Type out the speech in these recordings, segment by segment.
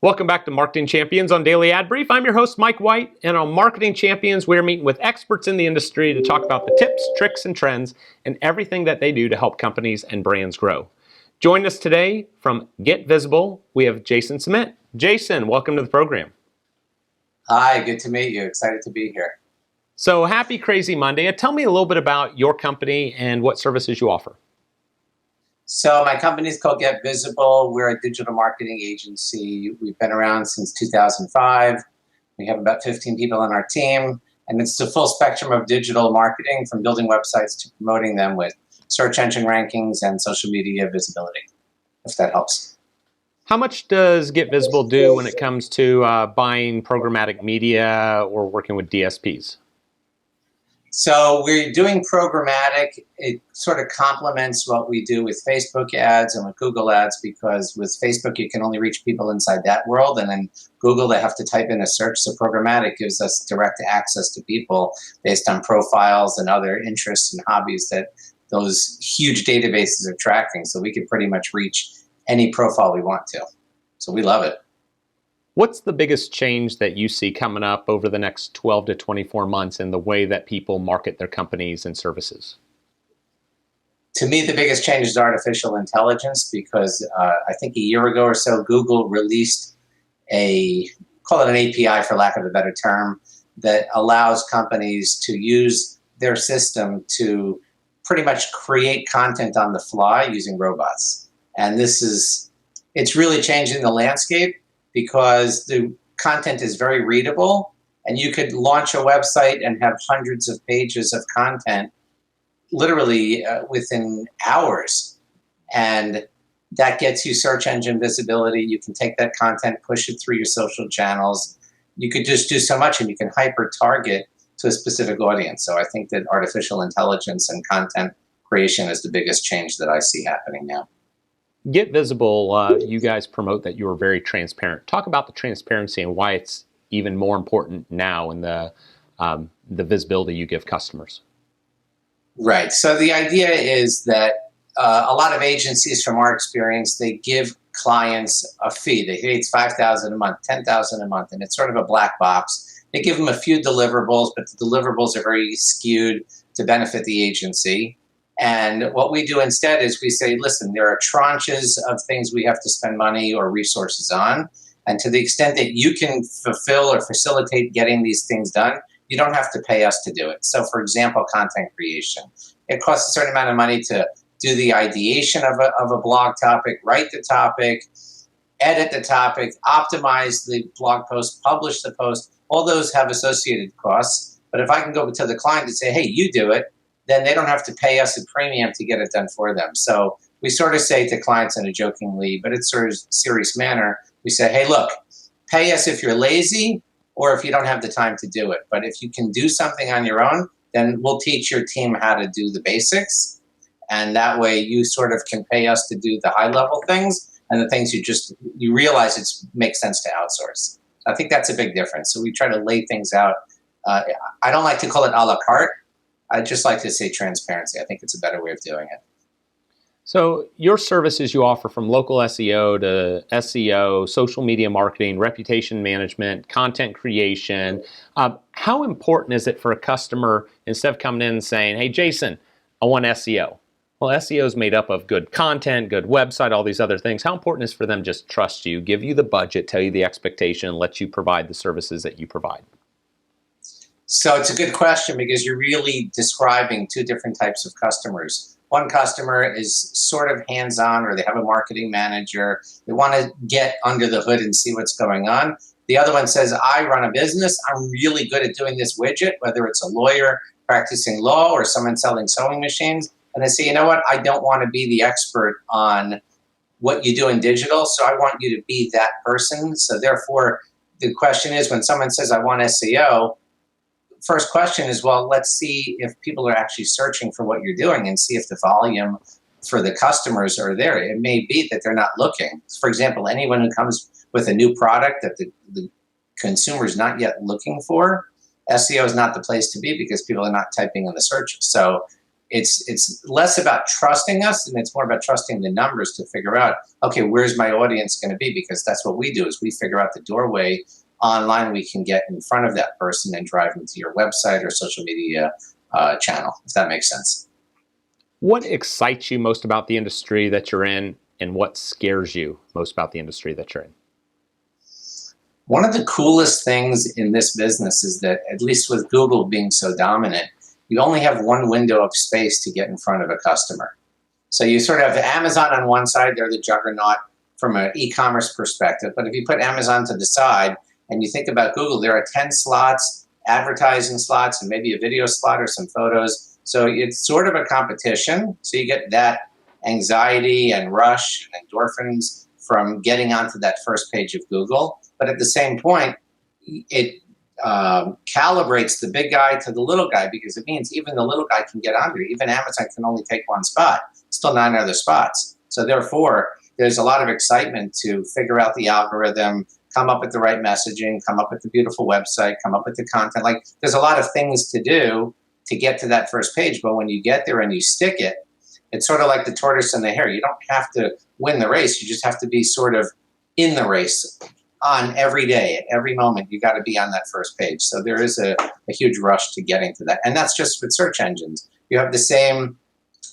Welcome back to Marketing Champions on Daily Ad Brief. I'm your host, Mike White, and on Marketing Champions, we're meeting with experts in the industry to talk about the tips, tricks, and trends, and everything that they do to help companies and brands grow. Join us today from Get Visible, we have Jason Ciment. Jason, welcome to the program. Hi, good to meet you. Excited to be here. So happy Crazy Monday. Tell me a little bit about your company and what services you offer. So my company is called Get Visible. We're a digital marketing agency. We've been around since 2005. We have about 15 people on our team, and it's the full spectrum of digital marketing, from building websites to promoting them with search engine rankings and social media visibility, if that helps. How much does Get Visible do when it comes to buying programmatic media or working with DSPs? So we're doing programmatic. It sort of complements what we do with Facebook ads and with Google ads, because with Facebook, you can only reach people inside that world. And then Google, they have to type in a search. So programmatic gives us direct access to people based on profiles and other interests and hobbies that those huge databases are tracking. So we can pretty much reach any profile we want to. So we love it. What's the biggest change that you see coming up over the next 12 to 24 months in the way that people market their companies and services? To me, the biggest change is artificial intelligence, because I think a year ago or so, Google released call it an API for lack of a better term, that allows companies to use their system to pretty much create content on the fly using robots. And it's really changing the landscape, because the content is very readable, and you could launch a website and have hundreds of pages of content literally within hours. And that gets you search engine visibility. You can take that content, push it through your social channels. You could just do so much, and you can hyper target to a specific audience. So I think that artificial intelligence and content creation is the biggest change that I see happening now. Get Visible, you guys promote that you are very transparent. Talk about the transparency and why it's even more important now in the visibility you give customers. Right. So the idea is that a lot of agencies, from our experience, they give clients a fee. They say it's $5,000 a month, $10,000 a month, and it's sort of a black box. They give them a few deliverables, but the deliverables are very skewed to benefit the agency. And what we do instead is we say, listen, there are tranches of things we have to spend money or resources on. And to the extent that you can fulfill or facilitate getting these things done, you don't have to pay us to do it. So for example, content creation. It costs a certain amount of money to do the ideation of a blog topic, write the topic, edit the topic, optimize the blog post, publish the post. All those have associated costs. But if I can go to the client and say, hey, you do it, then they don't have to pay us a premium to get it done for them. So we sort of say to clients in a jokingly, but it's sort of serious manner, we say, hey, look, pay us if you're lazy or if you don't have the time to do it. But if you can do something on your own, then we'll teach your team how to do the basics. And that way you sort of can pay us to do the high level things, and the things you realize it makes sense to outsource. I think that's a big difference. So we try to lay things out. I don't like to call it a la carte. I just like to say transparency. I think it's a better way of doing it. So your services you offer, from local SEO to SEO, social media marketing, reputation management, content creation. How important is it for a customer, instead of coming in and saying, hey, Jason, I want SEO? Well, SEO is made up of good content, good website, all these other things. How important is it for them just trust you, give you the budget, tell you the expectation, and let you provide the services that you provide? So it's a good question, because you're really describing two different types of customers. One customer is sort of hands-on, or they have a marketing manager. They want to get under the hood and see what's going on. The other one says, I run a business. I'm really good at doing this widget, whether it's a lawyer practicing law or someone selling sewing machines. And they say, you know what? I don't want to be the expert on what you do in digital, so I want you to be that person. So therefore, the question is, when someone says, I want SEO, first question is, well, let's see if people are actually searching for what you're doing and see if the volume for the customers are there. It may be that they're not looking. For example, anyone who comes with a new product that the consumer is not yet looking for, SEO is not the place to be, because people are not typing in the searches. So it's less about trusting us and it's more about trusting the numbers to figure out, okay, where's my audience going to be? Because that's what we do, is we figure out the doorway online we can get in front of that person and drive them to your website or social media channel, if that makes sense. What excites you most about the industry that you're in, and what scares you most about the industry that you're in? One of the coolest things in this business is that, at least with Google being so dominant, you only have one window of space to get in front of a customer. So you sort of have Amazon on one side, they're the juggernaut from an e-commerce perspective. But if you put Amazon to the side and you think about Google, there are 10 slots, advertising slots, and maybe a video slot or some photos. So it's sort of a competition. So you get that anxiety and rush and endorphins from getting onto that first page of Google. But at the same point, it calibrates the big guy to the little guy, because it means even the little guy can get onto it. Even Amazon can only take one spot, still 9 other spots. So therefore, there's a lot of excitement to figure out the algorithm, come up with the right messaging, come up with the beautiful website, come up with the content. Like, there's a lot of things to do to get to that first page. But when you get there and you stick it, it's sort of like the tortoise and the hare. You don't have to win the race. You just have to be sort of in the race on every day. At every moment, you got to be on that first page. So there is a huge rush to getting to that. And that's just with search engines. You have the same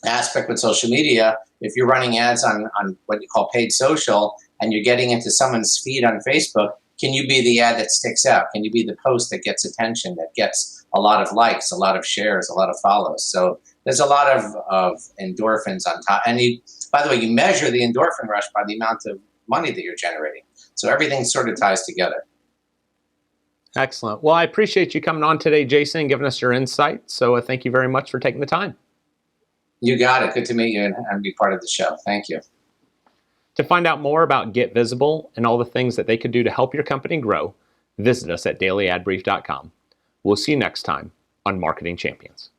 aspect with social media. If you're running ads on what you call paid social and you're getting into someone's feed on Facebook, can you be the ad that sticks out? Can you be the post that gets attention, that gets a lot of likes, a lot of shares, a lot of follows? So there's a lot of endorphins on top. And by the way, you measure the endorphin rush by the amount of money that you're generating. So everything sort of ties together. Excellent. Well, I appreciate you coming on today, Jason, and giving us your insight. So thank you very much for taking the time. You got it. Good to meet you and be part of the show. Thank you. To find out more about Get Visible and all the things that they could do to help your company grow, visit us at dailyadbrief.com. We'll see you next time on Marketing Champions.